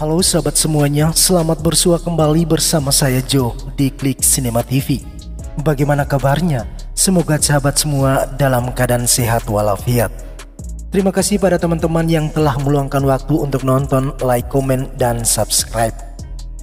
Halo sahabat semuanya, selamat bersua kembali bersama saya Joe di Klik Cinema TV. Bagaimana kabarnya? Semoga sahabat semua dalam keadaan sehat walafiat. Terima kasih pada teman-teman yang telah meluangkan waktu untuk nonton, like, komen, dan subscribe.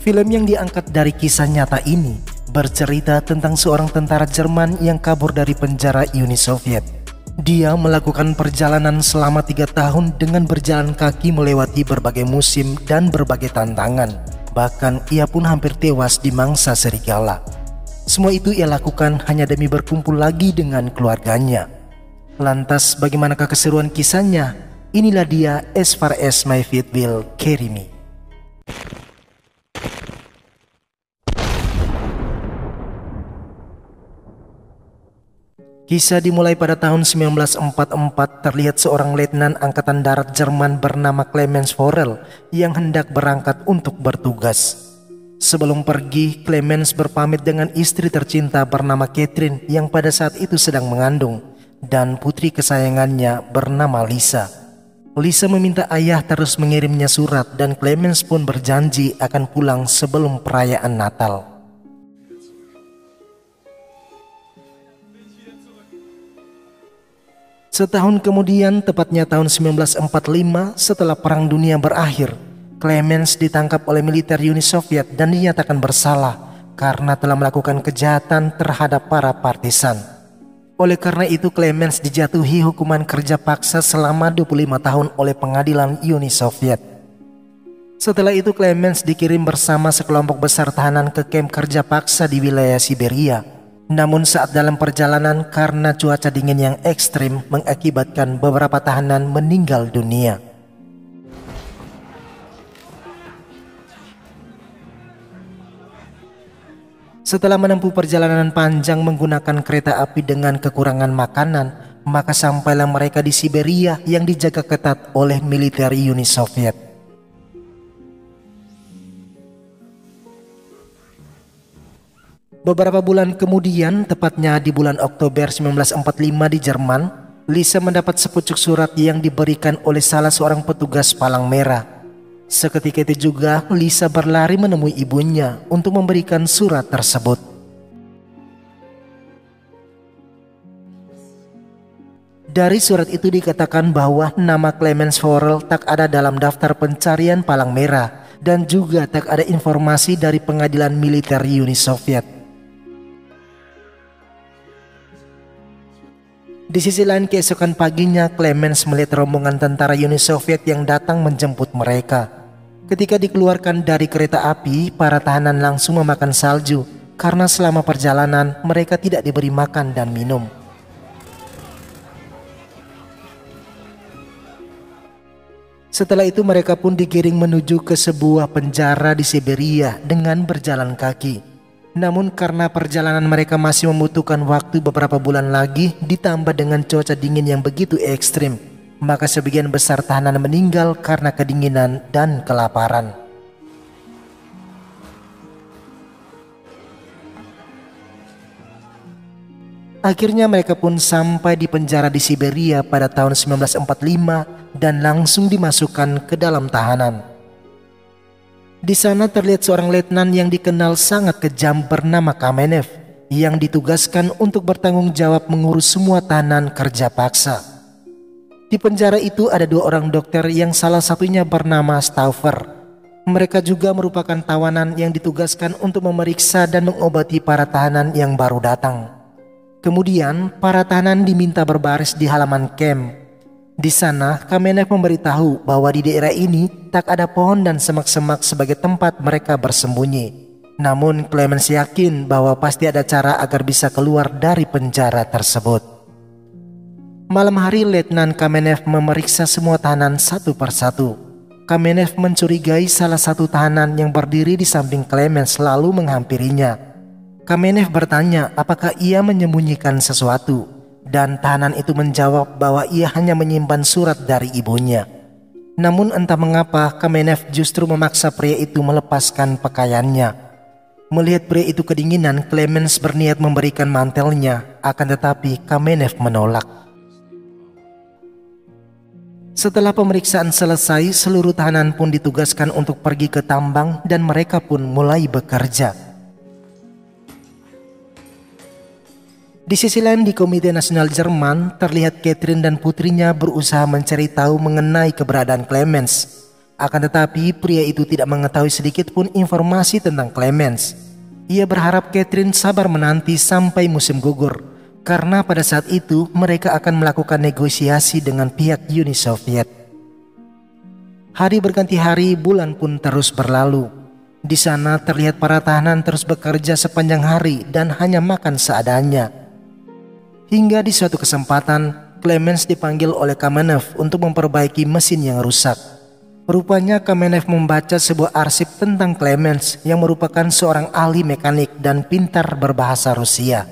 Film yang diangkat dari kisah nyata ini bercerita tentang seorang tentara Jerman yang kabur dari penjara Uni Soviet. Dia melakukan perjalanan selama 3 tahun dengan berjalan kaki melewati berbagai musim dan berbagai tantangan. Bahkan ia pun hampir tewas di mangsa serigala. Semua itu ia lakukan hanya demi berkumpul lagi dengan keluarganya. Lantas bagaimanakah keseruan kisahnya? Inilah dia As Far As My Feet Will Carry Me. Kisah dimulai pada tahun 1944. Terlihat seorang letnan angkatan darat Jerman bernama Clemens Forel yang hendak berangkat untuk bertugas. Sebelum pergi, Clemens berpamit dengan istri tercinta bernama Catherine yang pada saat itu sedang mengandung, dan putri kesayangannya bernama Lisa. Lisa meminta ayah terus mengirimnya surat dan Clemens pun berjanji akan pulang sebelum perayaan Natal. Setahun kemudian, tepatnya tahun 1945, setelah Perang Dunia berakhir, Clemens ditangkap oleh militer Uni Soviet dan dinyatakan bersalah karena telah melakukan kejahatan terhadap para partisan. Oleh karena itu, Clemens dijatuhi hukuman kerja paksa selama 25 tahun oleh pengadilan Uni Soviet. Setelah itu, Clemens dikirim bersama sekelompok besar tahanan ke kamp kerja paksa di wilayah Siberia. Namun saat dalam perjalanan, karena cuaca dingin yang ekstrim mengakibatkan beberapa tahanan meninggal dunia. Setelah menempuh perjalanan panjang menggunakan kereta api dengan kekurangan makanan, maka sampailah mereka di Siberia yang dijaga ketat oleh militer Uni Soviet. Beberapa bulan kemudian, tepatnya di bulan Oktober 1945 di Jerman, Lisa mendapat sepucuk surat yang diberikan oleh salah seorang petugas palang merah. Seketika itu juga Lisa berlari menemui ibunya untuk memberikan surat tersebut. Dari surat itu dikatakan bahwa nama Clemens Forel tak ada dalam daftar pencarian palang merah dan juga tak ada informasi dari pengadilan militer Uni Soviet. Di sisi lain, keesokan paginya Clemens melihat rombongan tentara Uni Soviet yang datang menjemput mereka. Ketika dikeluarkan dari kereta api, para tahanan langsung memakan salju karena selama perjalanan mereka tidak diberi makan dan minum. Setelah itu mereka pun digiring menuju ke sebuah penjara di Siberia dengan berjalan kaki. Namun karena perjalanan mereka masih membutuhkan waktu beberapa bulan lagi, ditambah dengan cuaca dingin yang begitu ekstrim, maka sebagian besar tahanan meninggal karena kedinginan dan kelaparan. Akhirnya mereka pun sampai di penjara di Siberia pada tahun 1945 dan langsung dimasukkan ke dalam tahanan. Di sana terlihat seorang letnan yang dikenal sangat kejam bernama Kamenev yang ditugaskan untuk bertanggung jawab mengurus semua tahanan kerja paksa. Di penjara itu ada 2 orang dokter yang salah satunya bernama Stauffer. Mereka juga merupakan tawanan yang ditugaskan untuk memeriksa dan mengobati para tahanan yang baru datang. Kemudian para tahanan diminta berbaris di halaman kamp. Di sana, Kamenev memberitahu bahwa di daerah ini tak ada pohon dan semak-semak sebagai tempat mereka bersembunyi. Namun Clemens yakin bahwa pasti ada cara agar bisa keluar dari penjara tersebut. Malam hari, Letnan Kamenev memeriksa semua tahanan satu persatu. Kamenev mencurigai salah satu tahanan yang berdiri di samping Clemens lalu menghampirinya. Kamenev bertanya apakah ia menyembunyikan sesuatu. Dan tahanan itu menjawab bahwa ia hanya menyimpan surat dari ibunya. Namun entah mengapa Kamenev justru memaksa pria itu melepaskan pakaiannya. Melihat pria itu kedinginan, Clemens berniat memberikan mantelnya, akan tetapi Kamenev menolak. Setelah pemeriksaan selesai, seluruh tahanan pun ditugaskan untuk pergi ke tambang dan mereka pun mulai bekerja. Di sisi lain di Komite Nasional Jerman, terlihat Catherine dan putrinya berusaha mencari tahu mengenai keberadaan Clemens. Akan tetapi pria itu tidak mengetahui sedikit pun informasi tentang Clemens. Ia berharap Catherine sabar menanti sampai musim gugur, karena pada saat itu mereka akan melakukan negosiasi dengan pihak Uni Soviet. Hari berganti hari, bulan pun terus berlalu. Di sana terlihat para tahanan terus bekerja sepanjang hari dan hanya makan seadanya. Hingga di suatu kesempatan, Clemens dipanggil oleh Kamenev untuk memperbaiki mesin yang rusak. Rupanya Kamenev membaca sebuah arsip tentang Clemens yang merupakan seorang ahli mekanik dan pintar berbahasa Rusia.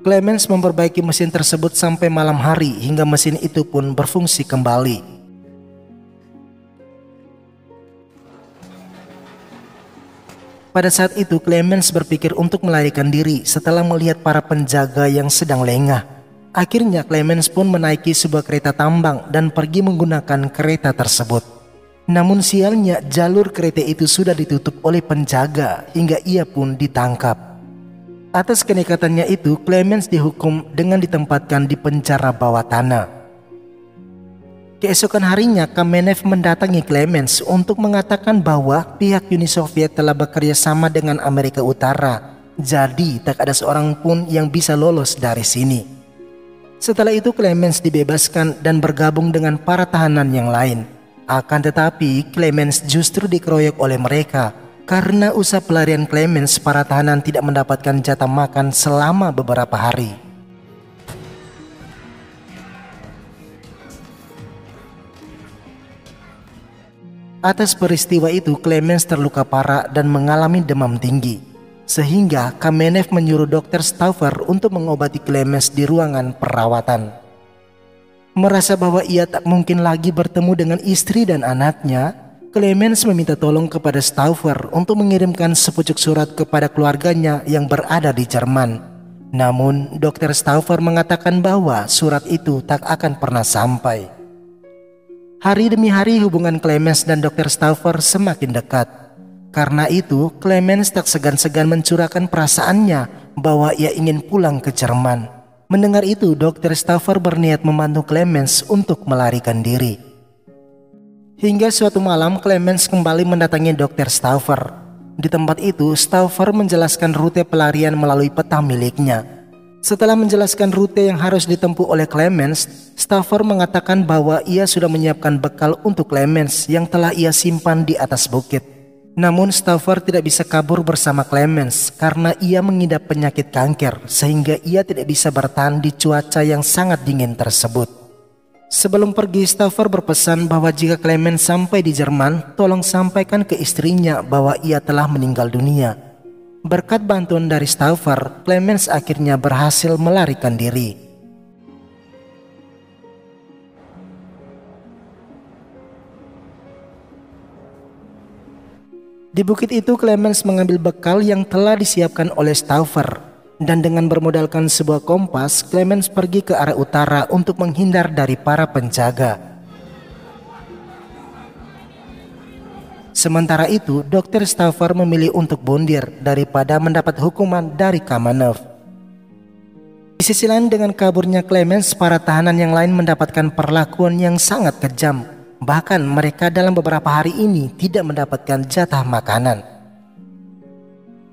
Clemens memperbaiki mesin tersebut sampai malam hari hingga mesin itu pun berfungsi kembali. Pada saat itu Clemens berpikir untuk melarikan diri setelah melihat para penjaga yang sedang lengah. Akhirnya Clemens pun menaiki sebuah kereta tambang dan pergi menggunakan kereta tersebut. Namun sialnya jalur kereta itu sudah ditutup oleh penjaga hingga ia pun ditangkap. Atas kenekatannya itu Clemens dihukum dengan ditempatkan di penjara bawah tanah. Keesokan harinya Kamenev mendatangi Clemens untuk mengatakan bahwa pihak Uni Soviet telah bekerja sama dengan Amerika Utara. Jadi tak ada seorang pun yang bisa lolos dari sini. Setelah itu Clemens dibebaskan dan bergabung dengan para tahanan yang lain. Akan tetapi Clemens justru dikeroyok oleh mereka. Karena usaha pelarian Clemens, para tahanan tidak mendapatkan jatah makan selama beberapa hari. Atas peristiwa itu Clemens terluka parah dan mengalami demam tinggi. Sehingga Kamenev menyuruh Dr. Stauffer untuk mengobati Clemens di ruangan perawatan. Merasa bahwa ia tak mungkin lagi bertemu dengan istri dan anaknya, Clemens meminta tolong kepada Stauffer untuk mengirimkan sepucuk surat kepada keluarganya yang berada di Jerman. Namun Dr. Stauffer mengatakan bahwa surat itu tak akan pernah sampai. Hari demi hari hubungan Clemens dan Dr. Stauffer semakin dekat. Karena itu Clemens tak segan-segan mencurahkan perasaannya bahwa ia ingin pulang ke Jerman. Mendengar itu Dr. Stauffer berniat membantu Clemens untuk melarikan diri. Hingga suatu malam Clemens kembali mendatangi Dr. Stauffer. Di tempat itu Stauffer menjelaskan rute pelarian melalui peta miliknya. Setelah menjelaskan rute yang harus ditempuh oleh Clemens, Stauffer mengatakan bahwa ia sudah menyiapkan bekal untuk Clemens yang telah ia simpan di atas bukit. Namun Stauffer tidak bisa kabur bersama Clemens karena ia mengidap penyakit kanker sehingga ia tidak bisa bertahan di cuaca yang sangat dingin tersebut. Sebelum pergi, Stauffer berpesan bahwa jika Clemens sampai di Jerman, tolong sampaikan ke istrinya bahwa ia telah meninggal dunia. Berkat bantuan dari Stauffer, Clemens akhirnya berhasil melarikan diri. Di bukit itu Clemens mengambil bekal yang telah disiapkan oleh Stauffer. Dan dengan bermodalkan sebuah kompas, Clemens pergi ke arah utara untuk menghindar dari para penjaga. Sementara itu, Dr. Stauffer memilih untuk bondir daripada mendapat hukuman dari Kamenev. Di sisi lain dengan kaburnya Clemens, para tahanan yang lain mendapatkan perlakuan yang sangat kejam. Bahkan mereka dalam beberapa hari ini tidak mendapatkan jatah makanan.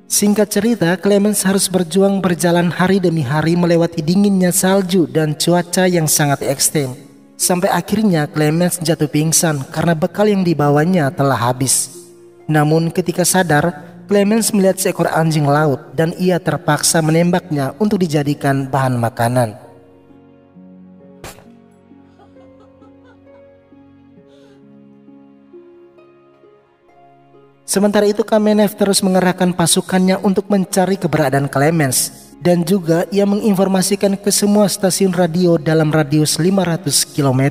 Singkat cerita, Clemens harus berjuang berjalan hari demi hari melewati dinginnya salju dan cuaca yang sangat ekstrem. Sampai akhirnya Clemens jatuh pingsan karena bekal yang dibawanya telah habis. Namun ketika sadar, Clemens melihat seekor anjing laut dan ia terpaksa menembaknya untuk dijadikan bahan makanan. Sementara itu Kamenev terus mengerahkan pasukannya untuk mencari keberadaan Clemens. Dan juga ia menginformasikan ke semua stasiun radio dalam radius 500 km.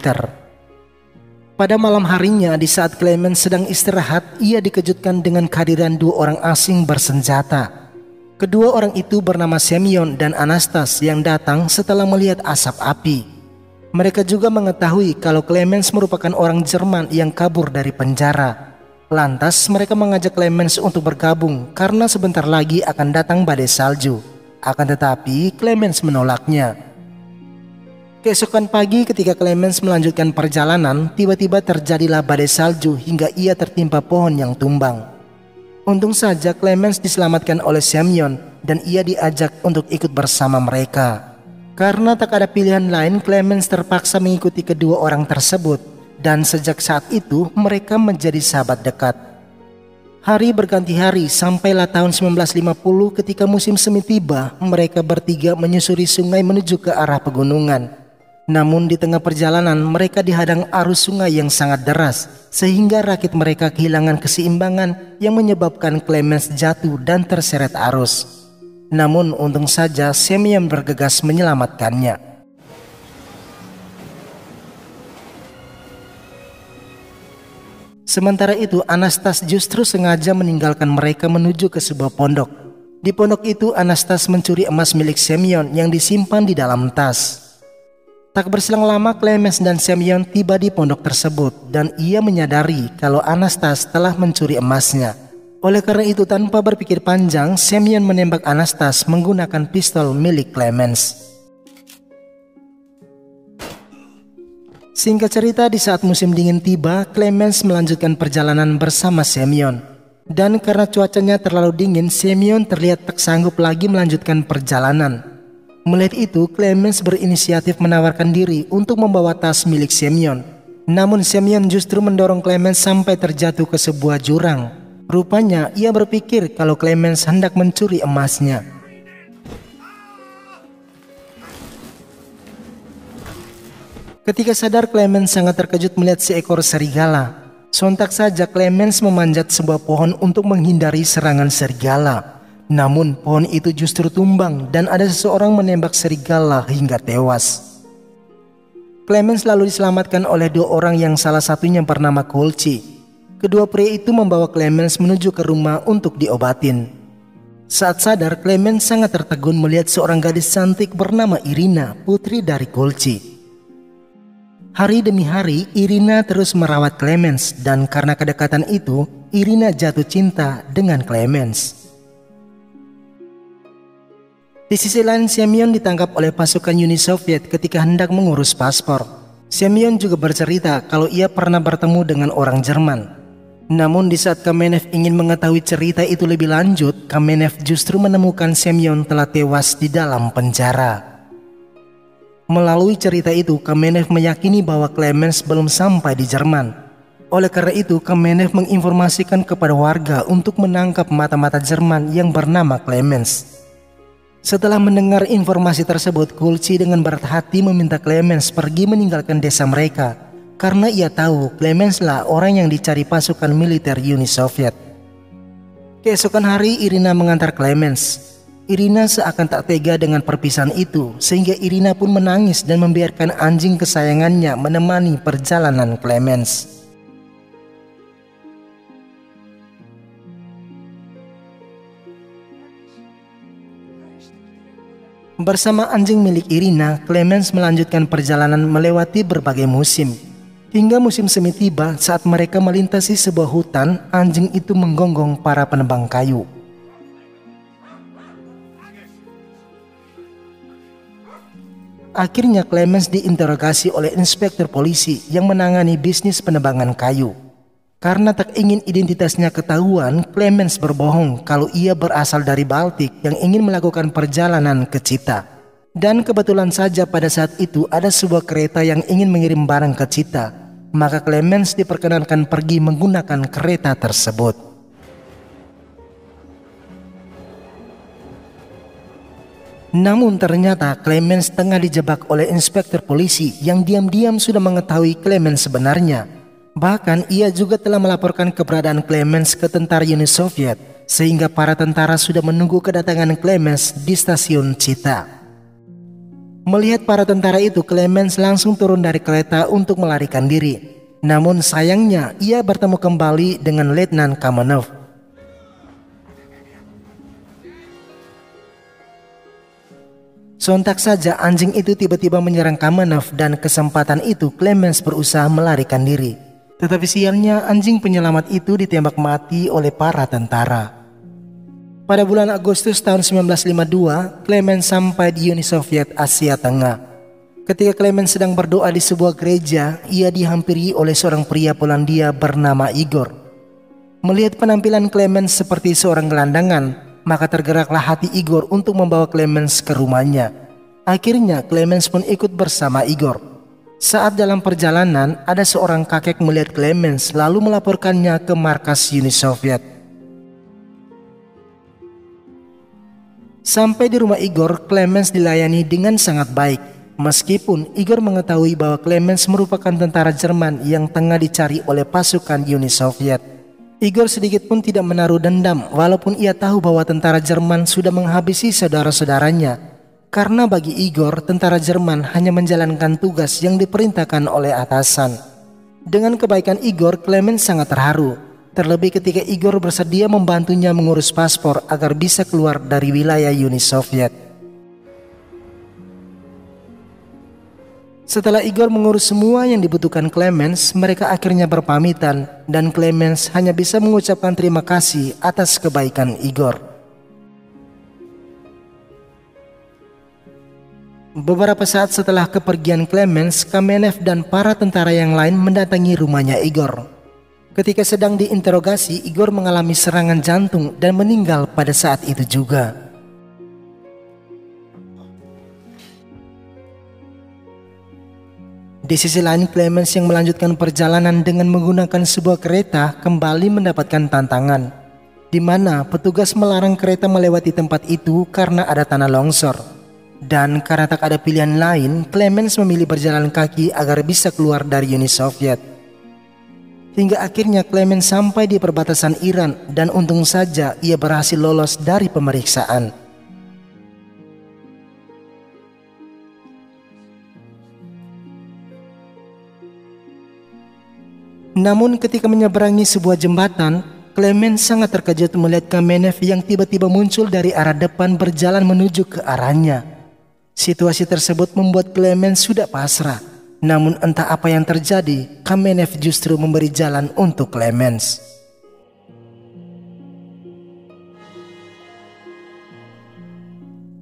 Pada malam harinya di saat Clemens sedang istirahat, ia dikejutkan dengan kehadiran dua orang asing bersenjata. Kedua orang itu bernama Semyon dan Anastas yang datang setelah melihat asap api. Mereka juga mengetahui kalau Clemens merupakan orang Jerman yang kabur dari penjara. Lantas mereka mengajak Clemens untuk bergabung karena sebentar lagi akan datang badai salju. Akan tetapi Clemens menolaknya. Keesokan pagi ketika Clemens melanjutkan perjalanan, tiba-tiba terjadilah badai salju hingga ia tertimpa pohon yang tumbang. Untung saja Clemens diselamatkan oleh Semyon dan ia diajak untuk ikut bersama mereka. Karena tak ada pilihan lain, Clemens terpaksa mengikuti kedua orang tersebut, dan sejak saat itu mereka menjadi sahabat dekat. Hari berganti hari sampailah tahun 1950 ketika musim semi tiba, mereka bertiga menyusuri sungai menuju ke arah pegunungan. Namun di tengah perjalanan mereka dihadang arus sungai yang sangat deras, sehingga rakit mereka kehilangan keseimbangan yang menyebabkan Clemens jatuh dan terseret arus. Namun untung saja Semyon bergegas menyelamatkannya. Sementara itu Anastas justru sengaja meninggalkan mereka menuju ke sebuah pondok. Di pondok itu Anastas mencuri emas milik Semyon yang disimpan di dalam tas. Tak berselang lama Clemens dan Semyon tiba di pondok tersebut dan ia menyadari kalau Anastas telah mencuri emasnya. Oleh karena itu tanpa berpikir panjang, Semyon menembak Anastas menggunakan pistol milik Clemens. Singkat cerita, di saat musim dingin tiba, Clemens melanjutkan perjalanan bersama Semyon. Dan karena cuacanya terlalu dingin, Semyon terlihat tak sanggup lagi melanjutkan perjalanan. Melihat itu, Clemens berinisiatif menawarkan diri untuk membawa tas milik Semyon. Namun Semyon justru mendorong Clemens sampai terjatuh ke sebuah jurang. Rupanya ia berpikir kalau Clemens hendak mencuri emasnya. Ketika sadar, Clemens sangat terkejut melihat seekor serigala. Sontak saja Clemens memanjat sebuah pohon untuk menghindari serangan serigala. Namun pohon itu justru tumbang dan ada seseorang menembak serigala hingga tewas. Clemens lalu diselamatkan oleh dua orang yang salah satunya bernama Kulci. Kedua pria itu membawa Clemens menuju ke rumah untuk diobatin. Saat sadar, Clemens sangat tertegun melihat seorang gadis cantik bernama Irina, putri dari Kulci. Hari demi hari, Irina terus merawat Clemens dan karena kedekatan itu, Irina jatuh cinta dengan Clemens. Di sisi lain, Semyon ditangkap oleh pasukan Uni Soviet ketika hendak mengurus paspor. Semyon juga bercerita kalau ia pernah bertemu dengan orang Jerman. Namun di saat Kamenev ingin mengetahui cerita itu lebih lanjut, Kamenev justru menemukan Semyon telah tewas di dalam penjara. Melalui cerita itu, Kamenev meyakini bahwa Clemens belum sampai di Jerman. Oleh karena itu, Kamenev menginformasikan kepada warga untuk menangkap mata-mata Jerman yang bernama Clemens. Setelah mendengar informasi tersebut, Kulci dengan berat hati meminta Clemens pergi meninggalkan desa mereka. Karena ia tahu Clemens lah orang yang dicari pasukan militer Uni Soviet. Keesokan hari Irina mengantar Clemens. Irina seakan tak tega dengan perpisahan itu, sehingga Irina pun menangis dan membiarkan anjing kesayangannya menemani perjalanan Clemens. Bersama anjing milik Irina, Clemens melanjutkan perjalanan melewati berbagai musim. Hingga musim semi tiba, saat mereka melintasi sebuah hutan, anjing itu menggonggong para penebang kayu. Akhirnya Clemens diinterogasi oleh inspektur polisi yang menangani bisnis penebangan kayu. Karena tak ingin identitasnya ketahuan, Clemens berbohong kalau ia berasal dari Baltik yang ingin melakukan perjalanan ke Chita. Dan kebetulan saja pada saat itu ada sebuah kereta yang ingin mengirim barang ke Chita. Maka Clemens diperkenankan pergi menggunakan kereta tersebut. Namun ternyata Clemens tengah dijebak oleh inspektur polisi yang diam-diam sudah mengetahui Clemens sebenarnya. Bahkan ia juga telah melaporkan keberadaan Clemens ke tentara Uni Soviet, sehingga para tentara sudah menunggu kedatangan Clemens di stasiun Chita. Melihat para tentara itu, Clemens langsung turun dari kereta untuk melarikan diri. Namun sayangnya ia bertemu kembali dengan Letnan Kamenev. Sontak saja anjing itu tiba-tiba menyerang Kamenev dan kesempatan itu Clemens berusaha melarikan diri. Tetapi sialnya anjing penyelamat itu ditembak mati oleh para tentara. Pada bulan Agustus tahun 1952, Clemens sampai di Uni Soviet Asia Tengah. Ketika Clemens sedang berdoa di sebuah gereja, ia dihampiri oleh seorang pria Polandia bernama Igor. Melihat penampilan Clemens seperti seorang gelandangan, maka tergeraklah hati Igor untuk membawa Clemens ke rumahnya. Akhirnya Clemens pun ikut bersama Igor. Saat dalam perjalanan, ada seorang kakek melihat Clemens lalu melaporkannya ke markas Uni Soviet. Sampai di rumah Igor, Clemens dilayani dengan sangat baik. Meskipun Igor mengetahui bahwa Clemens merupakan tentara Jerman yang tengah dicari oleh pasukan Uni Soviet. Igor sedikit pun tidak menaruh dendam walaupun ia tahu bahwa tentara Jerman sudah menghabisi saudara-saudaranya. Karena bagi Igor, tentara Jerman hanya menjalankan tugas yang diperintahkan oleh atasan. Dengan kebaikan Igor, Clemens sangat terharu. Terlebih ketika Igor bersedia membantunya mengurus paspor agar bisa keluar dari wilayah Uni Soviet. Setelah Igor mengurus semua yang dibutuhkan Clemens, mereka akhirnya berpamitan dan Clemens hanya bisa mengucapkan terima kasih atas kebaikan Igor. Beberapa saat setelah kepergian Clemens, Kamenev dan para tentara yang lain mendatangi rumahnya Igor. Ketika sedang diinterogasi, Igor mengalami serangan jantung dan meninggal pada saat itu juga. Di sisi lain, Clemens yang melanjutkan perjalanan dengan menggunakan sebuah kereta kembali mendapatkan tantangan, di mana petugas melarang kereta melewati tempat itu karena ada tanah longsor. Dan karena tak ada pilihan lain, Clemens memilih berjalan kaki agar bisa keluar dari Uni Soviet. Hingga akhirnya Clemens sampai di perbatasan Iran dan untung saja ia berhasil lolos dari pemeriksaan. Namun ketika menyeberangi sebuah jembatan, Clemens sangat terkejut melihat Kamenev yang tiba-tiba muncul dari arah depan berjalan menuju ke arahnya. Situasi tersebut membuat Clemens sudah pasrah. Namun entah apa yang terjadi, Kamenev justru memberi jalan untuk Clemens.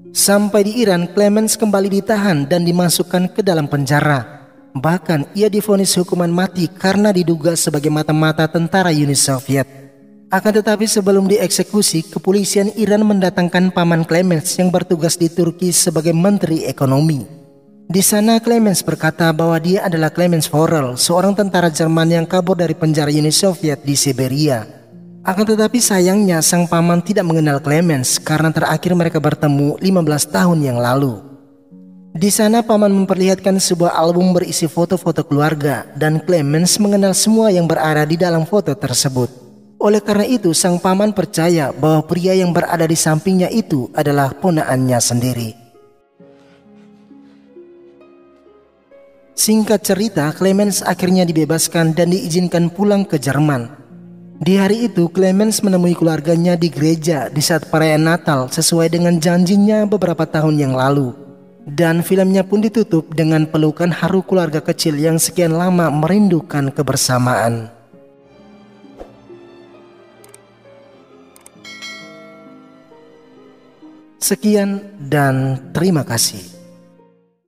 Sampai di Iran, Clemens kembali ditahan dan dimasukkan ke dalam penjara. Bahkan ia divonis hukuman mati karena diduga sebagai mata-mata tentara Uni Soviet. Akan tetapi sebelum dieksekusi, kepolisian Iran mendatangkan paman Clemens yang bertugas di Turki sebagai Menteri Ekonomi. Di sana Clemens berkata bahwa dia adalah Clemens Forel, seorang tentara Jerman yang kabur dari penjara Uni Soviet di Siberia. Akan tetapi sayangnya sang paman tidak mengenal Clemens karena terakhir mereka bertemu 15 tahun yang lalu. Di sana paman memperlihatkan sebuah album berisi foto-foto keluarga dan Clemens mengenal semua yang berada di dalam foto tersebut. Oleh karena itu sang paman percaya bahwa pria yang berada di sampingnya itu adalah ponakannya sendiri. Singkat cerita, Clemens akhirnya dibebaskan dan diizinkan pulang ke Jerman. Di hari itu Clemens menemui keluarganya di gereja di saat perayaan Natal sesuai dengan janjinya beberapa tahun yang lalu. Dan filmnya pun ditutup dengan pelukan haru keluarga kecil yang sekian lama merindukan kebersamaan. Sekian dan terima kasih.